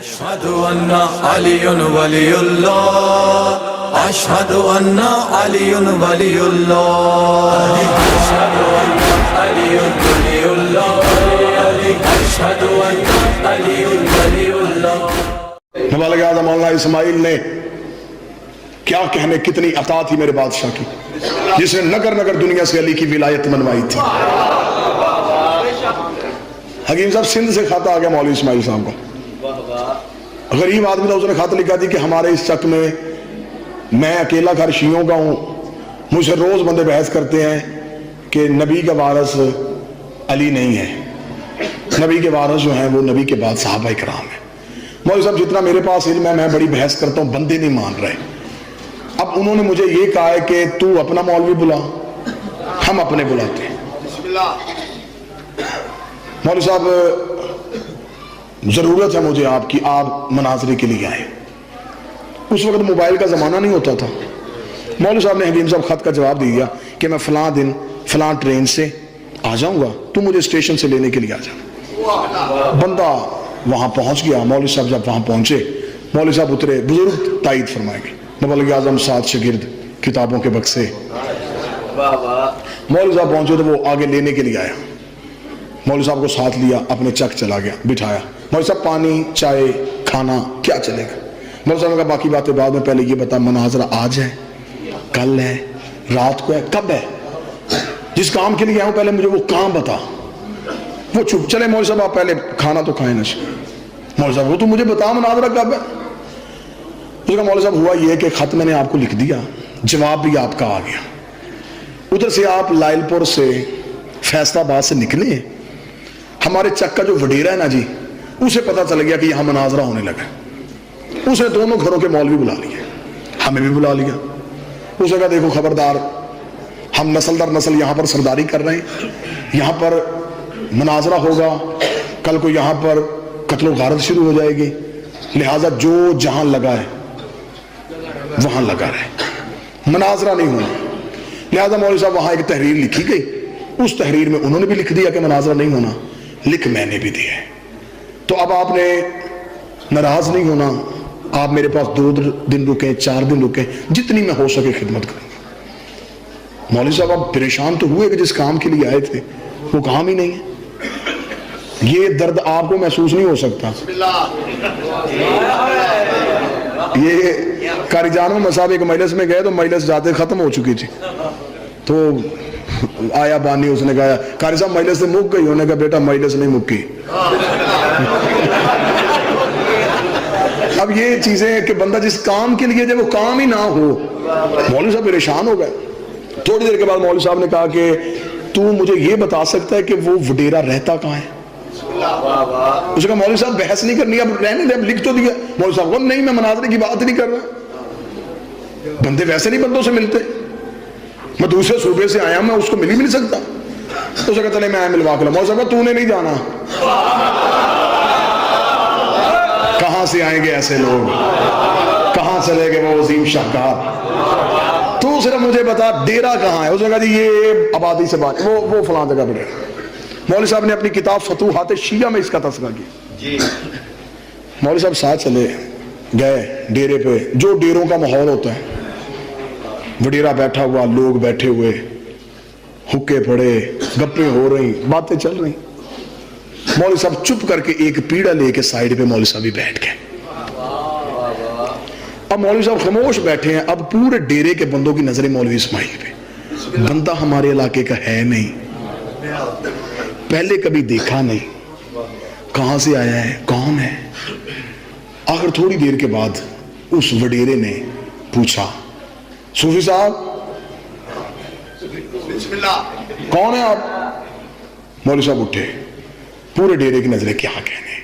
أشهد أن علي ولي الله أشهد أن علي ولي الله أشهد أن علي ولي الله أشهد أن علي ولي الله. مبلغ اعظم مولانا اسماعیل نے کیا کہنے، کتنی عطا تھی میرے بادشاہ کی، جس نے نگر نگر دنیا سے علی کی ولایت منوائی تھی. حکیم صاحب سندھ سے خط آ گیا مولوی اسماعیل صاحب کو، غریب آدمی تھا، اس نے خط لکھا دی کہ ہمارے اس چک میں میں اکیلا گھر شیعوں کا ہوں، مجھ سے روز بندے بحث کرتے ہیں کہ نبی کا وارث علی نہیں ہے، نبی کے وارث جو ہیں وہ نبی کے بعد صحابہ کرام ہیں. مولوی صاحب جتنا میرے پاس علم ہے میں بڑی بحث کرتا ہوں، بندے نہیں مان رہے. اب انہوں نے مجھے یہ کہا ہے کہ تو اپنا مولوی بلا، ہم اپنے بلاتے ہیں. مولوی صاحب ضرورت ہے مجھے آپ کی، آپ مناظرے کے لیے آئیں. اس وقت موبائل کا زمانہ نہیں ہوتا تھا. مولوی صاحب نے حکیم صاحب خط کا جواب دیا کہ میں فلاں دن فلاں ٹرین سے آ جاؤں گا، تو مجھے اسٹیشن سے لینے کے لیے آ جانا. بندہ وہاں پہنچ گیا. مولوی صاحب جب وہاں پہنچے، مولوی صاحب اترے، بزرگ تائید فرمائیں گے، مبلغ اعظم 7 شاگرد، کتابوں کے بکسے. مولوی صاحب پہنچے تو وہ آگے لینے کے لیے آیا. مولوی صاحب کو ساتھ لیا، اپنے چک چلا گیا، بٹھایا. مولوی صاحب پانی، چائے، کھانا کیا چلے گا؟ مولوی صاحب نے کہا باقی باتیں بعد میں، پہلے یہ بتا مناظرہ آج ہے، کل ہے، رات کو ہے، کب ہے؟ جس کام کے لیے آؤں پہلے مجھے وہ کام بتا. وہ چپ. چلے مولوی صاحب آپ پہلے کھانا تو کھائیں نش. مولوی صاحب وہ تو مجھے بتا مناظرہ کب ہے. اس کا مولوی صاحب ہوا یہ کہ خط میں نے آپ کو لکھ دیا، جواب بھی آپ کا آ گیا. ادھر سے آپ لائل پور سے فیصل آباد سے نکلے، ہمارے چک کا جو وڈیرا ہے نا جی، اسے پتہ چل گیا کہ یہاں مناظرہ ہونے لگا. اس نے دونوں گھروں کے مولوی بلا لیے، ہمیں بھی بلا لیا. اس نے کہا دیکھو خبردار، ہم نسل در نسل یہاں پر سرداری کر رہے ہیں، یہاں پر مناظرہ ہوگا، کل کو یہاں پر قتل و غارت شروع ہو جائے گی، لہٰذا جو جہاں لگا ہے وہاں لگا رہے، مناظرہ نہیں ہونا. لہٰذا مولوی صاحب وہاں ایک تحریر لکھی گئی، اس تحریر میں انہوں نے بھی لکھ دیا کہ مناظرہ نہیں ہونا، لکھ میں نے بھی دیا ہے. تو اب آپ نے ناراض نہیں ہونا، آپ میرے پاس 2 دن رکیں، 4 دن رکیں، جتنی میں ہو سکے خدمت کروں. مولوی صاحب آپ پریشان تو ہوئے کہ جس کام کے لیے آئے تھے وہ کام ہی نہیں ہے. یہ درد آپ کو محسوس نہیں ہو سکتا. یہ قاری جان میں صاحب ایک مجلس میں گئے تو مجلس جاتے ختم ہو چکی تھی، تو آیا بانی، اس نے کہا قاری صاحب مجلس سے مک گئی. انہوں نے کہا بیٹا مجلس نہیں مکی. اب یہ چیزیں کہ بندہ جس کام کے لیے جب وہ کام ہی نہ ہو. مولوی صاحب پریشان ہو گئے. تھوڑی دیر کے بعد مولوی صاحب نے کہا کہ تو مجھے یہ بتا سکتا ہے کہ وہ وڈیرا رہتا کہاں ہے؟ اس نے کہا مولوی صاحب بحث نہیں کرنی، اب رہنے دے، اب لکھ تو دیا. مولوی صاحب نہیں، میں مناظرے کی بات نہیں کر رہا، بندے ویسے نہیں بندوں سے ملتے، میں دوسرے صوبے سے آیا، میں اس کو مل ہی نہیں سکتا. اس نے کہا چلے میں ملوا کے لاؤں. مولوی صاحب تو نے نہیں جانا، کہاں سے آئیں گے ایسے لوگ، کہاں چلے گئے وہ عظیم شاہکار، تو صرف مجھے بتا ڈیرا کہاں ہے. اس نے کہا جی یہ آبادی سے بات، وہ فلاں جگہ پہ. مولوی صاحب نے اپنی کتاب فتوحات شیعہ میں اس کا تذکرہ کیا. مولوی صاحب ساتھ چلے گئے ڈیرے پہ، جو ڈیروں کا ماحول ہوتا ہے، وڈیرا بیٹھا ہوا، لوگ بیٹھے ہوئے، حکے پڑے، گپیں ہو رہی، باتیں چل رہی. مولوی صاحب چپ کر کے ایک پیڑا لے کے سائیڈ پہ مولوی صاحب بھی بیٹھ گئے. اب مولوی صاحب خاموش بیٹھے ہیں. اب پورے ڈیرے کے بندوں کی نظریں مولوی اسماعیل پہ. بندہ ہمارے علاقے کا ہے نہیں، پہلے کبھی دیکھا نہیں، کہاں سے آیا ہے، کون ہے. آخر تھوڑی دیر کے بعد اس وڈیرے نے پوچھا صوفی صاحب کون ہے آپ؟ مولوی صاحب اٹھے. پورے ڈیرے کی نظریں کیا کہنے،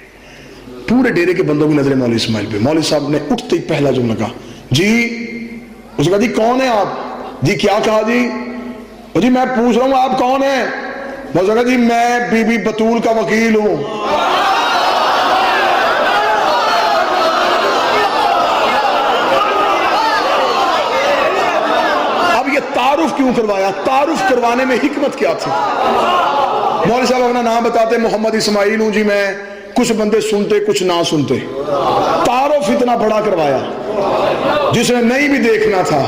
پورے ڈیرے کے بندوں کی نظریں مولوی اسماعیل پہ. مولوی صاحب نے اٹھتے ہی پہلا جملہ کہا جی. اس نے کہا جی کون ہے آپ؟ جی کیا کہا جی؟ جی میں پوچھ رہا ہوں آپ کون ہیں؟ مولوی صاحب کہا جی میں بی بی بطول کا وکیل ہوں. اب یہ تعارف کیوں کروایا؟ تعارف کروانے میں حکمت کیا تھی؟ مولوی صاحب اپنا نام بتاتے محمد اسماعیل ہوں جی میں، کچھ بندے سنتے کچھ نہ سنتے، تعارف اتنا بڑا کروایا، جس نے نہیں بھی دیکھنا تھا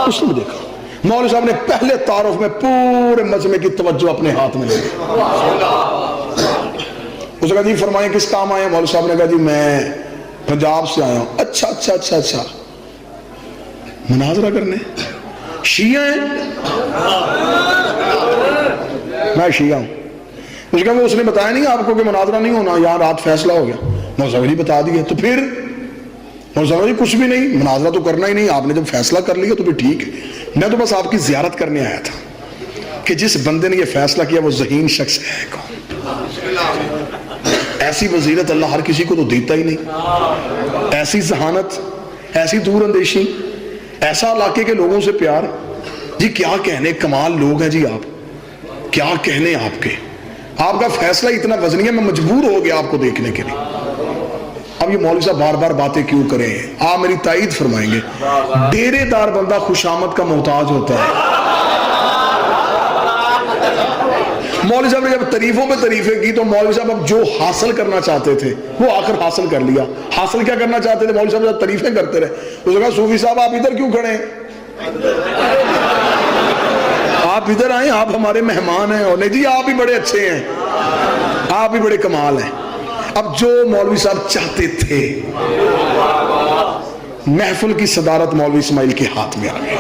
اس نے بھی دیکھا۔ مولوی صاحب نے پہلے تعارف میں پورے مجمع کی توجہ اپنے ہاتھ میں لے لی۔ اس نے کہا جی فرمائیں کس کام آئے ہیں؟ مولوی صاحب نے کہا جی میں پنجاب سے آیا ہوں۔ اچھا اچھا اچھا اچھا، مناظرہ کرنے؟ شیعہ ہیں؟ میں شیعہ ہوں۔ اس کہا وہ اس نے بتایا نہیں آپ کو کہ مناظرہ نہیں ہونا، یہاں رات فیصلہ ہو گیا؟ مولوی صاحب نے بتا دیا۔ تو پھر مولوی صاحب نے کچھ بھی نہیں، مناظرہ تو کرنا ہی نہیں، آپ نے جب فیصلہ کر لیا تو پھر ٹھیک ہے، میں تو بس آپ کی زیارت کرنے آیا تھا کہ جس بندے نے یہ فیصلہ کیا وہ ذہین شخص ہے کون؟ ایسی وزیرت اللہ ہر کسی کو تو دیتا ہی نہیں، ایسی ذہانت، ایسی دور اندیشی، ایسا علاقے کے لوگوں سے پیار۔ جی کیا کہنے، کمال لوگ ہیں جی آپ، کیا کہنے آپ کے، آپ کا فیصلہ اتنا وزنی ہے، میں مجبور ہو گیا آپ کو دیکھنے کے لیے۔ اب یہ مولوی صاحب بار بار باتیں کیوں کریں؟ آپ میری تائید فرمائیں گے، ڈیرے دار بندہ خوشامد کا محتاج ہوتا ہے۔ مولوی صاحب نے جب تعریفوں پہ تعریفیں کی تو مولوی صاحب اب جو حاصل کرنا چاہتے تھے وہ آخر حاصل کر لیا۔ حاصل کیا کرنا چاہتے تھے؟ مولوی صاحب جب تعریفیں کرتے رہے، اس نے کہا صوفی صاحب آپ ادھر کیوں کھڑے ہیں؟ آپ ادھر آئیں، آپ ہمارے مہمان ہیں۔ اور نہیں جی آپ ہی بڑے اچھے ہیں، آپ ہی بڑے کمال ہیں۔ اب جو مولوی صاحب چاہتے تھے، محفل کی صدارت مولوی اسماعیل کے ہاتھ میں آ گئی۔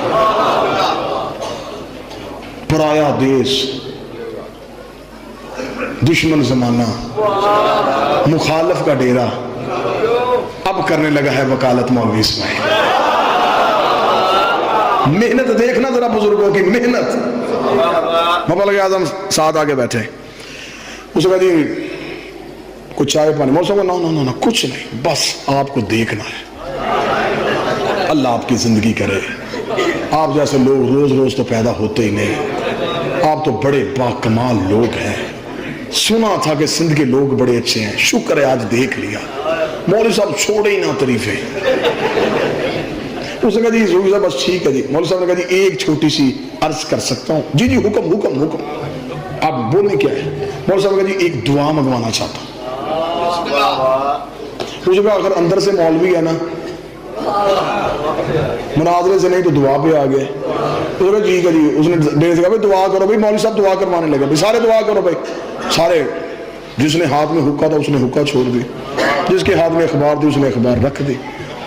پرایا دیس، دشمن زمانہ، مخالف کا ڈیرا، اب کرنے لگا ہے وکالت مولوی اسماعیل۔ محنت دیکھنا ذرا بزرگوں کی محنت۔ مولوی اعظم ساتھ آگے بیٹھے، اس نے کہا جی کچھ چائے پانی؟ مولوی صاحب نہ کچھ نہیں، بس آپ کو دیکھنا ہے، اللہ آپ کی زندگی کرے، آپ جیسے لوگ روز روز تو پیدا ہوتے ہی نہیں، آپ تو بڑے باکمال لوگ ہیں، سنا تھا کہ سندھ کے لوگ بڑے اچھے ہیں، شکر ہے آج دیکھ لیا۔ مولوی صاحب چھوڑے ہی نہ تعریفیں۔ اس نے کہا جی صوفی صاحب بس ٹھیک ہے جی۔ مولوی صاحب نے کہا جی ایک چھوٹی سی عرض کر سکتا ہوں؟ جی جی حکم حکم حکم، آپ بولیں کیا ہے؟ مولوی صاحب نے کہا جی ایک دعا منگوانا چاہتا ہوں۔ اس نے کہا اگر اندر سے مولوی ہے نا، مناظرے سے نہیں تو دعا پہ آ گئے۔ اس نے کہا ٹھیک ہے جی۔ اس نے دیر سے کہا بھائی دعا کرو، بھائی مولوی صاحب دعا کروانے لگے، بھائی سارے دعا کرو بھائی سارے۔ جس نے ہاتھ میں حکا تھا اس نے حکا چھوڑ دی، جس کے ہاتھ میں اخبار تھی اس نے اخبار رکھ دی،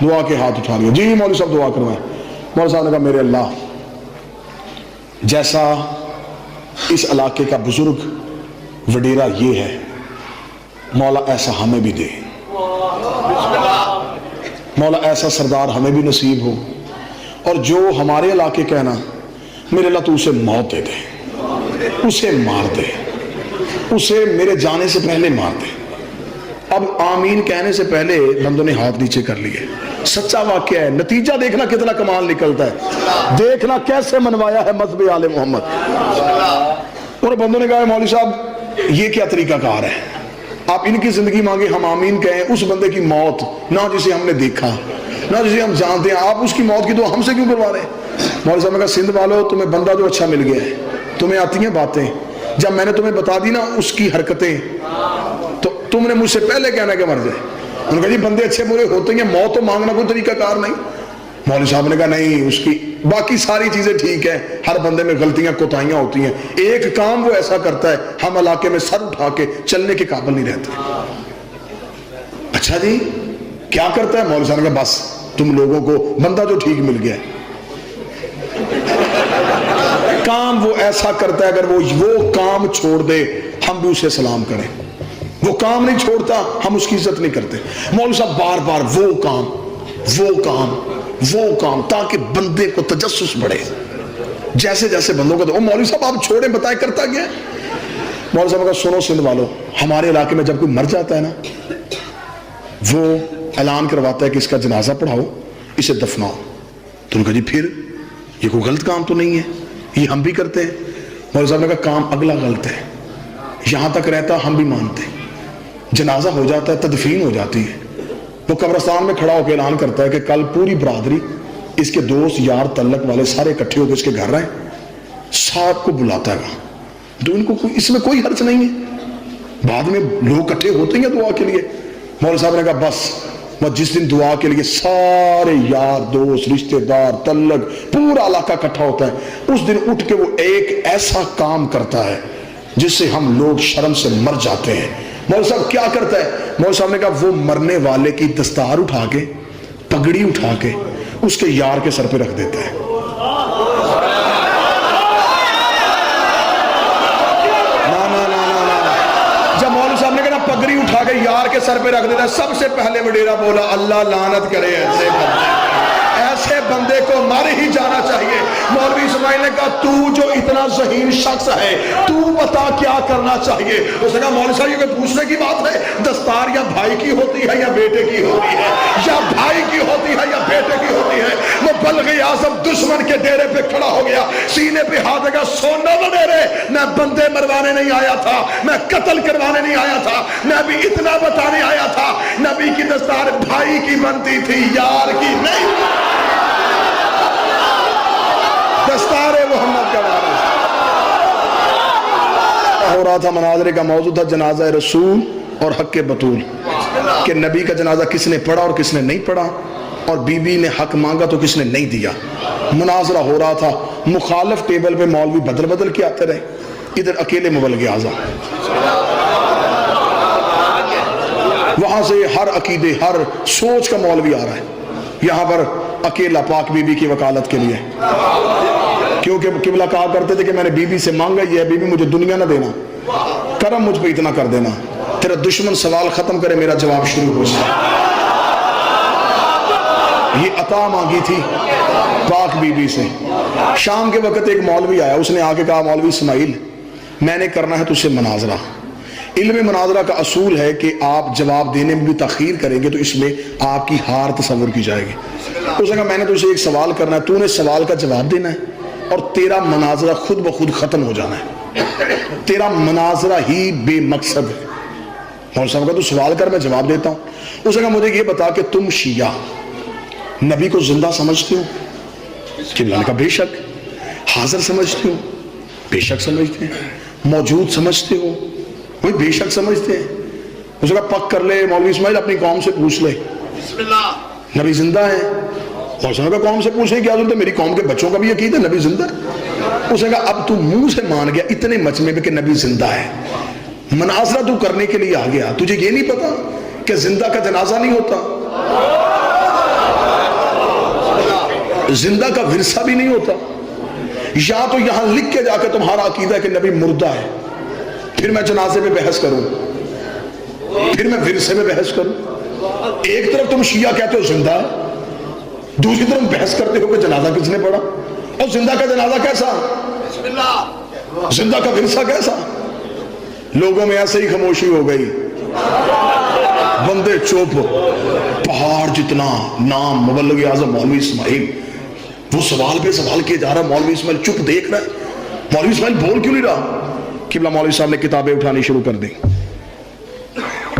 دعا کے ہاتھ اٹھا لیا۔ جی مولوی صاحب دعا کروائیں۔ مولوی صاحب نے کہا میرے اللہ، جیسا اس علاقے کا بزرگ وڈیرا یہ ہے، مولا ایسا ہمیں بھی دے، مولا ایسا سردار ہمیں بھی نصیب ہو، اور جو ہمارے علاقے کا ہے نا میرے اللہ تو اسے موت دے دے، اسے مار دے، اسے میرے جانے سے پہلے مار دے۔ اب آمین کہنے سے پہلے بندوں نے ہاتھ نیچے کر لیے۔ سچا واقعہ ہے، نتیجہ دیکھنا کتنا کمال نکلتا ہے، دیکھنا کیسے منوایا ہے مذہب آل محمد۔ اور بندوں نے کہا مولوی صاحب یہ کیا طریقہ کار ہے، آپ ان کی زندگی مانگے ہم آمین کہیں، اس بندے کی موت نہ جسے ہم نے دیکھا نہ جسے ہم جانتے ہیں، آپ اس کی موت کی دعا ہم سے کیوں کروا رہے ہیں؟ مولوی صاحب نے کہا سندھ والو تمہیں بندہ جو اچھا مل گیا ہے، تمہیں آتی ہیں باتیں، جب میں نے تمہیں بتا دی نا اس کی حرکتیں تو تم نے مجھ سے پہلے کہنا کہ مر جائے۔ انہوں نے کہا جی بندے اچھے برے ہوتے ہیں، موت تو مانگنا کوئی طریقہ کار نہیں۔ مولوی صاحب نے کہا نہیں، اس کی باقی ساری چیزیں ٹھیک ہیں، ہر بندے میں غلطیاں کوتاہیاں ہوتی ہیں، ایک کام وہ ایسا کرتا ہے ہم علاقے میں سر اٹھا کے چلنے کے قابل نہیں رہتے۔ اچھا جی کیا کرتا ہے؟ مولوی صاحب نے کہا بس تم لوگوں کو بندہ جو ٹھیک مل گیا ہے، کام وہ ایسا کرتا ہے اگر وہ کام چھوڑ دے ہم بھی اسے سلام کریں، وہ کام نہیں چھوڑتا ہم اس کی عزت نہیں کرتے۔ مولوی صاحب بار بار وہ کام وہ کام وہ کام، تاکہ بندے کو تجسس بڑھے، جیسے جیسے بندوں کو مولوی صاحب آپ چھوڑیں بتائیں کرتا کیا ہے؟ مولوی صاحب کا سنو سندھ والو، ہمارے علاقے میں جب کوئی مر جاتا ہے نا وہ اعلان کرواتا ہے کہ اس کا جنازہ پڑھاؤ، اسے دفناؤ۔ تو انہوں نے کہا جی پھر یہ کوئی غلط کام تو نہیں ہے، یہ ہم بھی کرتے ہیں۔ مولوی صاحب نے کہا کام اگلا غلط ہے، یہاں تک رہتا ہم بھی مانتے ہیں، جنازہ ہو جاتا ہے تدفین ہو جاتی ہے، وہ قبرستان میں کھڑا ہو کے اعلان کرتا ہے کہ کل پوری برادری اس کے دوست یار تعلق والے سارے اکٹھے ہو کے اس کے گھر رہیں، ساتھ کو بلاتا ہے وہاں، تو ان کو اس میں کوئی حرج نہیں ہے، بعد میں لوگ اکٹھے ہوتے ہیں دعا کے لیے. مولوی صاحب نے کہا بس وہ جس دن دعا کے لیے سارے یار دوست رشتہ دار تعلق پورا علاقہ اکٹھا ہوتا ہے, اس دن اٹھ کے وہ ایک ایسا کام کرتا ہے جس سے ہم لوگ شرم سے مر جاتے ہیں. مولوی صاحب کیا کرتا ہے؟ مولوی صاحب نے کہا وہ مرنے والے کی دستار اٹھا کے پگڑی اٹھا کے اس کے یار کے سر پہ رکھ دیتا ہے. جب مولوی صاحب نے کہا پگڑی اٹھا کے یار کے سر پہ رکھ دیتا ہے, سب سے پہلے وڈیرا بولا اللہ لعنت کرے ایسے بندے کو مر ہی جانا چاہیے. مولوی اسماعیل نے کہا تو جو اتنا ذہین شخص ہے تو بتا کیا کرنا چاہیے. اس نے کہا مولوی صاحب یہ پوچھنے کی بات ہے, دستار یا بھائی کی ہوتی ہے یا بیٹے کی ہوتی ہے, یا بھائی کی ہوتی ہے یا بیٹے کی ہوتی ہے. وہ بلغ اعظم دشمن کے ڈیرے پہ کھڑا ہو گیا, سینے پہ ہاتھ لگا, سونا وڈیرے میں بندے مروانے نہیں آیا تھا, میں قتل کروانے نہیں آیا تھا, میں بھی اتنا بتانے آیا تھا نبی کی دستار بھائی کی بنتی تھی یار کی نہیں. دستار محمد کا وارث ہو رہا تھا. مناظرے کا موضوع تھا جنازہ رسول اور حق بطول, کہ نبی کا جنازہ کس نے پڑھا اور کس نے نہیں پڑھا, اور بی بی نے حق مانگا تو کس نے نہیں دیا. مناظرہ ہو رہا تھا, مخالف ٹیبل پہ مولوی بدل بدل کے آتے رہے, ادھر اکیلے مبلغ اعظم, وہاں سے ہر عقیدے ہر سوچ کا مولوی آ رہا ہے, یہاں پر اکیلا پاک بی بی کی وکالت کے لیے. کیونکہ قبلہ کہا کرتے تھے کہ میں نے بی بی سے مانگا یہ ہے, بی بی مجھے دنیا نہ دینا, کرم مجھ پہ اتنا کر دینا, تیرا دشمن سوال ختم کرے میرا جواب شروع ہو جائے. یہ عطا مانگی تھی پاک بی بی سے. شام کے وقت ایک مولوی آیا, اس نے آ کے کہا مولوی اسماعیل میں نے کرنا ہے تجھ سے مناظرہ. علم مناظرہ کا اصول ہے کہ آپ جواب دینے میں بھی تاخیر کریں گے تو اس میں آپ کی ہار تصور کی جائے گی. اس نے کہا میں نے تجھ سے ایک سوال کرنا ہے, تو نے سوال کا جواب دینا ہے اور تیرا مناظرہ خود بخود ختم ہو جانا ہے, تیرا مناظرہ ہی بے مقصد ہے. مولوی صاحب کہا تو سوال کر میں جواب دیتا ہوں. اس نے کہا مجھے یہ بتا کہ تم شیعہ نبی کو زندہ سمجھتے ہو؟ قبلہ نے کہا بے شک. حاضر سمجھتے ہو؟ بے شک سمجھتے ہیں. موجود سمجھتے ہو؟ وہ بے شک سمجھتے ہیں. اس نے کہا پک کر لے مولوی اسماعیل اپنی قوم سے پوچھ لے نبی زندہ ہے. اس نے کہا قوم سے پوچھنے کی ضرورت ہے, میری قوم کے بچوں کا بھی یقین ہے نبی زندہ ہے. اس نے کہا اب تو منہ سے مان گیا اتنے مجمع میں کہ نبی زندہ ہے, مناظرہ تو کرنے کے لیے آ گیا, تجھے یہ نہیں پتا کہ زندہ کا جنازہ نہیں ہوتا, زندہ کا ورثہ بھی نہیں ہوتا. یا تو یہاں لکھ کے جا کے تمہارا عقیدہ ہے کہ نبی مردہ ہے, پھر میں جنازے پہ بحث کروں, پھر میں ورثے میں بحث کروں. ایک طرف تم شیعہ کہتے ہو زندہ ہے, دوسری طرف بحث کرتے ہو کہ جنازہ کس نے پڑھا, اور زندہ کا جنازہ کیسا, زندہ کا ورثہ کیسا. لوگوں میں ایسے ہی خاموشی ہو گئی, بندے چپ, پہاڑ جتنا نام مبلغ اعظم مولوی اسماعیل, وہ سوال پہ سوال کیے جا رہا, مولوی اسماعیل چپ دیکھ رہا ہے. مولوی اسماعیل بول کیوں نہیں رہا؟ قبلہ مولوی صاحب نے کتابیں اٹھانی شروع کر دی,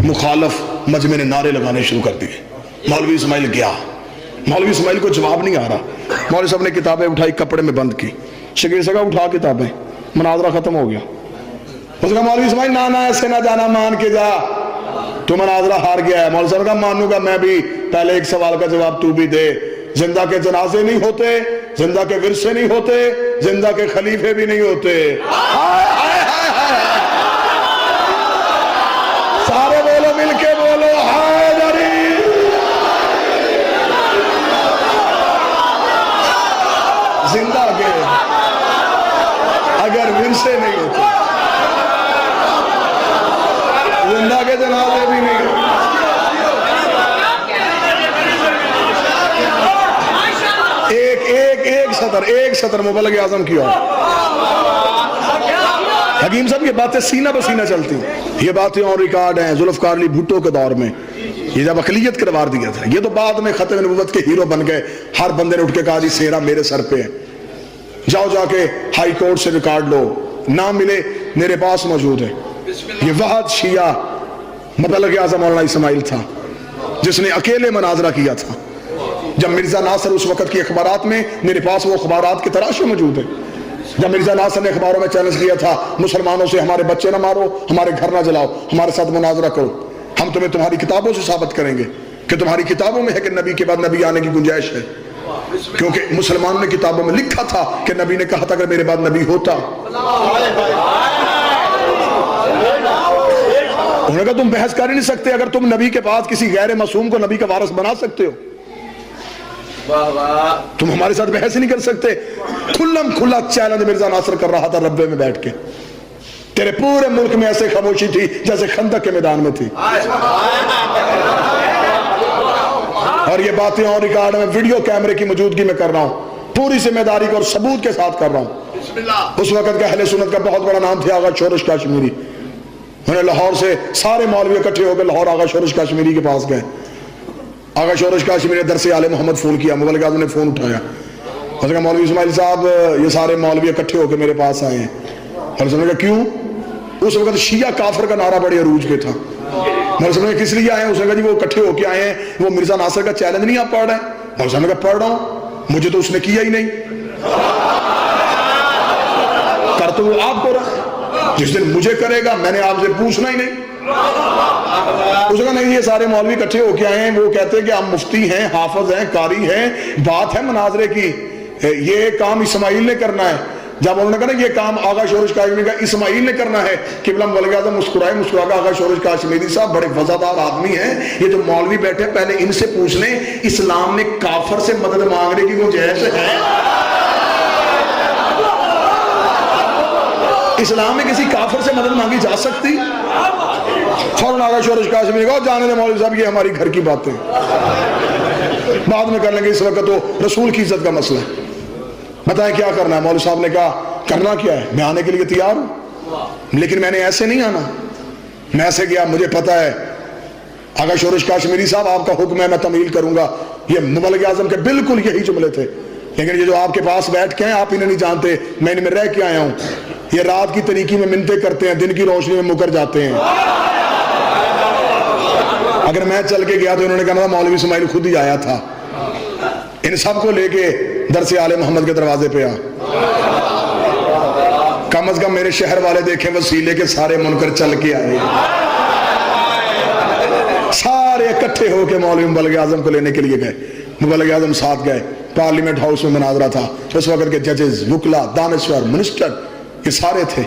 مخالف مجمع نے نعرے لگانے شروع کر دیے. مولوی اسماعیل گیا, مولوی اسماعیل کو جواب نہیں آ رہا. مولوی صاحب نے کتابیں اٹھائی, کپڑے میں بند کی, شگیر سے کہا اٹھا کتابیں, مناظرہ ختم ہو گیا. اس نے کہا مولوی اسماعیل نہ ایسے نہ جانا, مان کے جا, تو مناظرہ ہار گیا ہے. مولوی صاحب نے کہا مانوں گا میں بھی, پہلے ایک سوال کا جواب تو بھی دے. زندہ کے جنازے نہیں ہوتے, زندہ کے ورثے نہیں ہوتے, زندہ کے خلیفے بھی نہیں ہوتے. سارے بولو مل کے بولو حیدری. زندہ کے اگر ورثے نہیں ہوتے, زندہ کے جنازے بھی نہیں ہوتے. ایک سطر مبلغ اعظم کی اور حکیم صاحب یہ باتیں سینہ بسینہ چلتی, یہ باتیں اور ریکارڈ ہیں ذوالفقار علی بھٹو کے دور میں, یہ جب اقلیت قرار دیا تھا. یہ تو بعد میں ختم نبوت کے ہیرو بن گئے, ہر بندے نے اٹھ کے کہا جی سیرا میرے سر پہ ہے, جاؤ جا کے ہائی کورٹ سے ریکارڈ لو, نہ ملے میرے پاس موجود ہے. یہ واحد شیعہ مبلغ اعظم مولانا اسماعیل تھا جس نے اکیلے مناظرہ کیا تھا. جب مرزا ناصر اس وقت کی اخبارات میں, میرے پاس وہ اخبارات کے تراشے موجود ہیں, جب مرزا ناصر نے اخباروں میں چیلنج کیا تھا مسلمانوں سے ہمارے بچے نہ مارو، ہمارے گھر نہ جلاؤ، ہمارے ساتھ مناظرہ کرو، ہم تمہیں تمہاری کتابوں سے ثابت کریں گے کہ تمہاری کتابوں میں ہے کہ نبی کے بعد نبی آنے کی گنجائش ہے، کیونکہ مسلمانوں نے کتابوں میں لکھا تھا کہ نبی نے کہا تھا اگر میرے بعد نبی ہوتا، انہوں نے کہا تم بحث کر ہی نہیں سکتے، اگر تم نبی کے بعد کسی غیر معصوم کو نبی کا وارث بنا سکتے ہو تم ہمارے ساتھ بحث ہی نہیں کر سکتے۔ کھلم کھلا چیلنج مرزا ناصر کر رہا تھا ربے میں بیٹھ کے، تیرے پورے ملک میں ایسے خاموشی تھی جیسے خندق کے میدان میں تھی، اور یہ باتیں اور ریکارڈ میں ویڈیو کیمرے کی موجودگی میں کر رہا ہوں، پوری ذمہ داری کو اور ثبوت کے ساتھ کر رہا ہوں۔ اس وقت کا اہل سنت کا بہت بڑا نام تھا آغا شورش کاشمیری، انہیں لاہور سے سارے مولوی اکٹھے ہو کے لاہور آغا شورش کاشمیری کے پاس گئے۔ آغا شورش کاشمیری نے درس آل محمد فون کیا، مبلغ اعظم نے فون اٹھایا، اس نے کہا مولوی اسماعیل صاحب یہ سارے مولوی اکٹھے ہو کے میرے پاس آئے ہیں، اور اس نے کہا کیوں؟ اس وقت شیعہ کافر کا نعرہ بڑے عروج کے تھا، مولوی صاحب نے کس لیے آئے ہیں؟ اس نے کہا جی وہ اکٹھے ہو کے آئے ہیں، وہ مرزا ناصر کا چیلنج نہیں آپ پڑھ رہے ہیں؟ مولوی صاحب نے کہا پڑھ رہا ہوں، مجھے تو اس نے کیا ہی نہیں، کر تو وہ آپ کو رہا، جس دن مجھے کرے گا میں نے آپ سے پوچھنا ہی نہیں۔ اس نے کہا نہیں یہ سارے مولوی اکٹھے ہو کے آئے ہیں، وہ کہتے ہیں کہ ہم مفتی ہیں، حافظ ہیں، قاری ہیں، بات ہے مناظرے کی، یہ کام اسماعیل نے کرنا ہے۔ جب انہوں نے کہا نا یہ کام آغا شورش کاشمیری کا اسماعیل نے کرنا ہے، قبلہ مبلغ اعظم مسکرائے، مسکرا کے آغا شورش کاشمیری صاحب بڑے وفادار آدمی ہیں، یہ جو مولوی بیٹھے ہیں پہلے ان سے پوچھ لیں اسلام میں کافر سے مدد مانگنے کی گنجائش ہے؟ اسلام میں کسی کافر سے مدد مانگی جا سکتی؟ فوراً آغا شورش کاشمیری کہا جانے دے مولوی صاحب یہ ہماری گھر کی باتیں بعد میں کر لیں گے، اس وقت تو رسول کی عزت کا مسئلہ ہے، بتائیں کیا کرنا ہے؟ مولوی صاحب نے کہا کرنا کیا ہے، میں آنے کے لیے تیار ہوں، لیکن میں نے ایسے نہیں آنا، میں ایسے گیا مجھے پتا ہے آغا شورش کاشمیری صاحب آپ کا حکم ہے میں تمیل کروں گا، یہ مبلغ اعظم کے بالکل یہی جملے تھے، لیکن یہ جو آپ کے پاس بیٹھ کے ہیں آپ انہیں نہیں جانتے، میں ان میں رہ کے آیا ہوں، یہ رات کی طریقی میں منتیں کرتے ہیں، دن کی روشنی میں مکر جاتے ہیں، اگر میں چل کے گیا تو انہوں نے کہا تھا مولوی اسماعیل خود ہی آیا تھا، ان سب کو لے کے درس آل محمد کے دروازے پہ آ، کم از کم میرے شہر والے دیکھیں وسیلے کے سارے منکر چل کے آئے، سارے اکٹھے ہو کے مولوی مبلغ اعظم کو لینے کے لیے گئے، مبلغ اعظم ساتھ گئے، پارلیمنٹ ہاؤس میں مناظرہ تھا، اس وقت کے ججز، وکلا، دانشور، منسٹر یہ سارے تھے،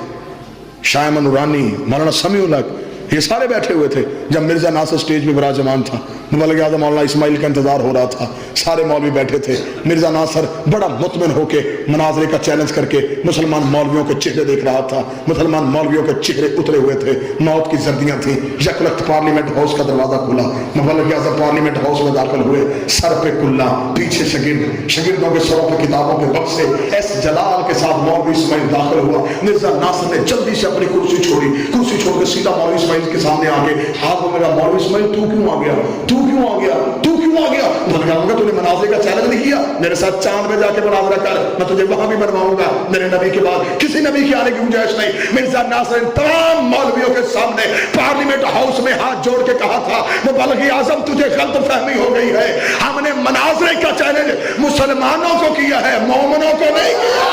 شاہ احمد نورانی، مولانا سمیع الحق یہ سارے بیٹھے ہوئے تھے۔ جب مرزا ناصر سٹیج پہ براجمان تھا، مبلغ اعظم مولانا اسماعیل کا انتظار ہو رہا تھا، سارے مولوی بیٹھے تھے، مرزا ناصر بڑا مطمئن ہو کے مناظرے کا چیلنج کر کے مسلمان مولویوں کے چہرے دیکھ رہا تھا، مسلمان مولویوں کے چہرے اترے ہوئے تھے، موت کی زردیاں تھیں، یک وقت پارلیمنٹ ہاؤس کا دروازہ کھلا، مبلغ اعظم پارلیمنٹ ہاؤس میں داخل ہوئے، سر پہ کلا، پیچھے شاگردوں کے سروں پہ کتابوں کے بکسے، ایس جلال کے ساتھ مولوی اسماعیل داخل ہوا، مرزا ناصر نے جلدی سے اپنی کرسی چھوڑی، کرسی چھوڑ کے سیدھا مولوی اسماعیل کے سامنے آ کے ہاتھ میں میرا مولوی اسماعیل تو کیوں آ گیا، تو کیوں آ گیا، تو کیوں آ گیا؟ میں نے کہا تو نے مناظرے کا چیلنج نہیں کیا، میرے ساتھ چاند میں جا کے مناظرہ کر، میں تجھے وہاں بھی بنواؤں گا، میرے نبی کے بعد کسی نبی کی آنے کی گنجائش نہیں۔ مرزا ناصر نے تمام مولویوں کے سامنے پارلیمنٹ ہاؤس میں ہاتھ جوڑ کے کہا تھا مبلغ اعظم تجھے غلط فہمی ہو گئی ہے، ہم نے مناظرے کا چیلنج مسلمانوں کو کیا ہے، مومنوں کو نہیں کیا،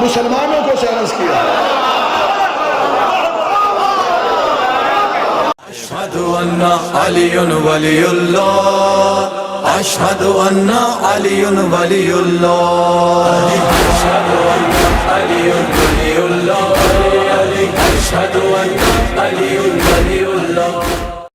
مسلمانوں کو چیلنج کیا۔ أشهد أن علي ولي الله أشهد أن علي ولي الله أشهد أن علي ولي الله أشهد أن علي ولي الله